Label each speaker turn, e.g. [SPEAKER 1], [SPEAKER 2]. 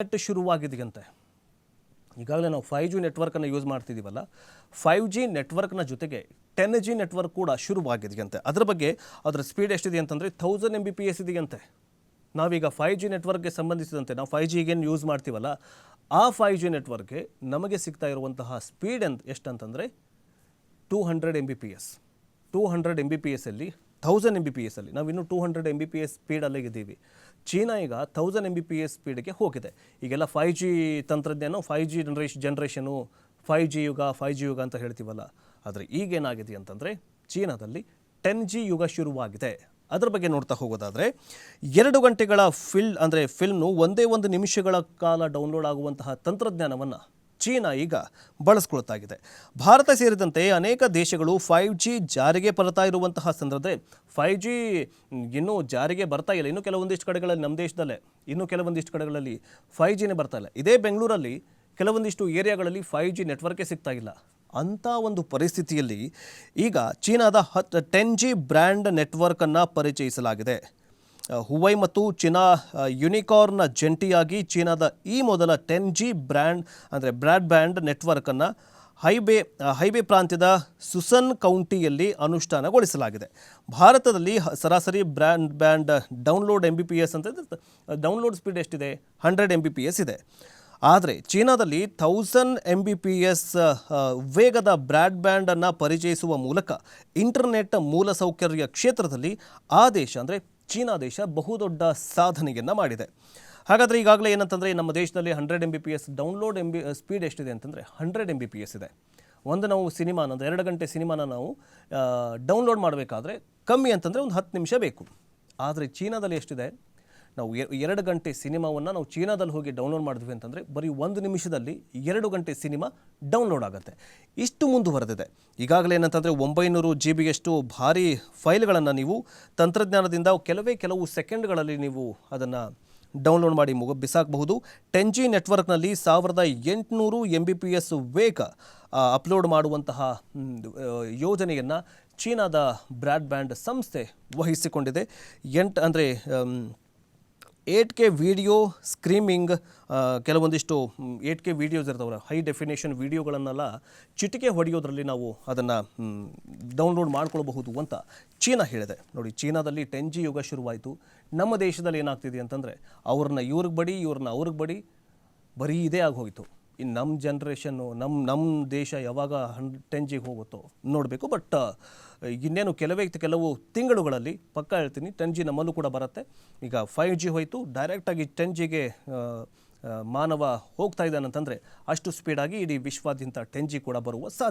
[SPEAKER 1] Net ಶುರುವಾಗಿದೆಯಂತೆ. ಈಗಾಗಲೇ ನಾವು 5G ನೆಟ್ವರ್ಕನ್ನು use ಮಾಡ್ತಿದ್ದೀವಲ್ಲ, 5G ನೆಟ್ವರ್ಕ್ನ ಜೊತೆಗೆ 10G ನೆಟ್ವರ್ಕ್ ಕೂಡ ಶುರುವಾಗಿದೆಯಂತೆ. ಅದರ ಬಗ್ಗೆ ಅದರ ಸ್ಪೀಡ್ ಎಷ್ಟಿದೆ ಅಂತಂದರೆ 1000 Mbps ಇದೆಯಂತೆ. ನಾವೀಗ 5G ನೆಟ್ವರ್ಕ್ಗೆ ಸಂಬಂಧಿಸಿದಂತೆ ನಾವು 5Gಗೇನು ಯೂಸ್ ಮಾಡ್ತೀವಲ್ಲ, ಆ 5G ನೆಟ್ವರ್ಕ್ಗೆ ನಮಗೆ ಸಿಗ್ತಾ ಇರುವಂತಹ ಸ್ಪೀಡ್ ಎಷ್ಟಂತಂದರೆ 200 Mbps. 200 Mbps ಅಲ್ಲಿ 1000 Mbps ಅಲ್ಲಿ ನಾವಿನ್ನೂ 200 Mbps ಸ್ಪೀಡಲ್ಲೇ ಇದ್ದೀವಿ. ಚೀನಾ ಈಗ 1000 Mbps ಸ್ಪೀಡ್ಗೆ ಹೋಗಿದೆ. ಈಗೆಲ್ಲ 5G ತಂತ್ರಜ್ಞಾನ, 5G ಜನ್ರೇಷನು, 5G ಯುಗ ಅಂತ ಹೇಳ್ತೀವಲ್ಲ, ಆದರೆ ಈಗೇನಾಗಿದೆ ಅಂತಂದರೆ ಚೀನಾದಲ್ಲಿ 10G ಯುಗ ಶುರುವಾಗಿದೆ. ಅದರ ಬಗ್ಗೆ ನೋಡ್ತಾ ಹೋಗೋದಾದರೆ 2 ಗಂಟೆಗಳ ಫಿಲ್ಮ್ನು ಒಂದೇ ಒಂದು ನಿಮಿಷಗಳ ಕಾಲ ಡೌನ್ಲೋಡ್ ಆಗುವಂತಹ ತಂತ್ರಜ್ಞಾನವನ್ನು ಚೀನಾ ಈಗ ಬಳಸ್ಕೊಳ್ತಾಗಿದೆ. ಭಾರತ ಸೇರಿದಂತೆ ಅನೇಕ ದೇಶಗಳು 5G ಜಾರಿಗೆ ಬರ್ತಾ ಇರುವಂತಹ ಸಂದರ್ಭದಲ್ಲಿ 5G ಇನ್ನೂ ಜಾರಿಗೆ ಬರ್ತಾ ಇಲ್ಲ. ಇನ್ನೂ ಕೆಲವೊಂದಿಷ್ಟು ಕಡೆಗಳಲ್ಲಿ, ನಮ್ಮ ದೇಶದಲ್ಲೇ ಇನ್ನೂ ಕೆಲವೊಂದಿಷ್ಟು ಕಡೆಗಳಲ್ಲಿ 5Gನೇ ಬರ್ತಾ ಇಲ್ಲ. ಇದೇ ಬೆಂಗಳೂರಲ್ಲಿ ಕೆಲವೊಂದಿಷ್ಟು ಏರಿಯಾಗಳಲ್ಲಿ 5G ನೆಟ್ವರ್ಕೇ ಸಿಗ್ತಾ ಇಲ್ಲ. ಅಂಥ ಒಂದು ಪರಿಸ್ಥಿತಿಯಲ್ಲಿ ಈಗ ಚೀನಾದ 10G ಬ್ರ್ಯಾಂಡ್ ನೆಟ್ವರ್ಕನ್ನು ಪರಿಚಯಿಸಲಾಗಿದೆ. ಹುವೈ ಮತ್ತು ಚೀನಾ ಯುನಿಕಾರ್ನ್ ಜಂಟಿಯಾಗಿ ಚೀನಾದ ಈ ಮೊದಲ 10G ಬ್ರಾಡ್ಬ್ಯಾಂಡ್ ನೆಟ್ವರ್ಕನ್ನು ಹೈಬೆ ಪ್ರಾಂತ್ಯದ ಸುಸನ್ ಕೌಂಟಿಯಲ್ಲಿ ಅನುಷ್ಠಾನಗೊಳಿಸಲಾಗಿದೆ. ಭಾರತದಲ್ಲಿ ಸರಾಸರಿ ಬ್ರಾಡ್ಬ್ಯಾಂಡ್ ಡೌನ್ಲೋಡ್ Mbps ಅಂತ ಡೌನ್ಲೋಡ್ ಸ್ಪೀಡ್ ಎಷ್ಟಿದೆ? 100 Mbps ಇದೆ. ಆದರೆ ಚೀನಾದಲ್ಲಿ 1000 Mbps ವೇಗದ ಬ್ರಾಡ್ಬ್ಯಾಂಡನ್ನು ಪರಿಚಯಿಸುವ ಮೂಲಕ ಇಂಟರ್ನೆಟ್ ಮೂಲಸೌಕರ್ಯ ಕ್ಷೇತ್ರದಲ್ಲಿ ಆ ದೇಶ ಅಂದರೆ ಚೀನಾ ದೇಶ ಬಹುದೊಡ್ಡ ಸಾಧನೆಯನ್ನು ಮಾಡಿದೆ. ಹಾಗಾದರೆ ಈಗಾಗಲೇ ಏನಂತಂದರೆ ನಮ್ಮ ದೇಶದಲ್ಲಿ 100 Mbps ಡೌನ್ಲೋಡ್ ಸ್ಪೀಡ್ ಎಷ್ಟಿದೆ ಅಂತಂದರೆ 100 Mbps ಇದೆ. ನಾವು ಸಿನಿಮಾನ, 2 ಗಂಟೆ ಸಿನಿಮಾನ ನಾವು ಡೌನ್ಲೋಡ್ ಮಾಡಬೇಕಾದ್ರೆ ಕಮ್ಮಿ ಅಂತಂದರೆ ಒಂದು 10 ನಿಮಿಷ ಬೇಕು. ಆದರೆ ಚೀನಾದಲ್ಲಿ ಎಷ್ಟಿದೆ? ನಾವು 2 ಗಂಟೆ ಸಿನಿಮಾವನ್ನು ನಾವು ಚೀನಾದಲ್ಲಿ ಹೋಗಿ ಡೌನ್ಲೋಡ್ ಮಾಡಿದ್ವಿ ಅಂತಂದರೆ ಬರೀ 1 ನಿಮಿಷದಲ್ಲಿ 2 ಗಂಟೆ ಸಿನಿಮಾ ಡೌನ್ಲೋಡ್ ಆಗುತ್ತೆ. ಇಷ್ಟು ಮುಂದುವರೆದಿದೆ. ಈಗಾಗಲೇ ಏನಂತಂದರೆ 900 GBಯಷ್ಟು ಭಾರಿ ಫೈಲ್ಗಳನ್ನು ನೀವು ತಂತ್ರಜ್ಞಾನದಿಂದ ಕೆಲವು ಸೆಕೆಂಡ್ಗಳಲ್ಲಿ ನೀವು ಅದನ್ನು ಡೌನ್ಲೋಡ್ ಮಾಡಿ ಬಿಸಾಕಬಹುದು. 10G ನೆಟ್ವರ್ಕ್ನಲ್ಲಿ 1800 Mbps ವೇಗ ಅಪ್ಲೋಡ್ ಮಾಡುವಂತಹ ಯೋಜನೆಯನ್ನು ಚೀನಾದ ಬ್ರಾಡ್ಬ್ಯಾಂಡ್ ಸಂಸ್ಥೆ ವಹಿಸಿಕೊಂಡಿದೆ. 8K ವಿಡಿಯೋ ಸ್ಟ್ರೀಮಿಂಗ್, ಕೆಲವೊಂದಿಷ್ಟು 8K ವಿಡಿಯೋಸ್ ಇರ್ತಾವಲ್ಲ, ಹೈ ಡೆಫಿನೇಷನ್ ವಿಡಿಯೋಗಳನ್ನೆಲ್ಲ ಚಿಟಿಕೆ ಹೊಡೆಯೋದ್ರಲ್ಲಿ ನಾವು ಅದನ್ನು ಡೌನ್ಲೋಡ್ ಮಾಡ್ಕೊಳ್ಬಹುದು ಅಂತ ಚೀನಾ ಹೇಳಿದೆ. ನೋಡಿ, ಚೀನಾದಲ್ಲಿ 10G ಯುಗ ಶುರುವಾಯಿತು. ನಮ್ಮ ದೇಶದಲ್ಲಿ ಏನಾಗ್ತಿದೆ ಅಂತಂದರೆ ಅವ್ರನ್ನ ಇವ್ರಿಗೆ ಬಡಿ, ಇವ್ರನ್ನ ಅವ್ರಿಗೆ ಬಡಿ, ಬರೀ ಇದೇ ಆಗೋಯಿತು. ಇನ್ನು ನಮ್ಮ ಜನ್ರೇಷನ್ನು, ನಮ್ಮ ದೇಶ ಯಾವಾಗ 10Gಗೆ ಹೋಗುತ್ತೋ ನೋಡಬೇಕು. ಬಟ್ ಇನ್ನೇನು ಕೆಲವು ತಿಂಗಳುಗಳಲ್ಲಿ ಪಕ್ಕ ಹೇಳ್ತೀನಿ 10G ನಮ್ಮಲ್ಲೂ ಕೂಡ ಬರುತ್ತೆ. ಈಗ 5G ಹೋಯಿತು, ಡೈರೆಕ್ಟಾಗಿ 10Gಗೆ ಮಾನವ ಹೋಗ್ತಾ ಇದ್ದಾನಂತಂದರೆ ಅಷ್ಟು ಸ್ಪೀಡಾಗಿ ಇಡೀ ವಿಶ್ವಾದ್ಯಂತ 10G ಕೂಡ ಬರುವ ಸಾಧ್ಯ.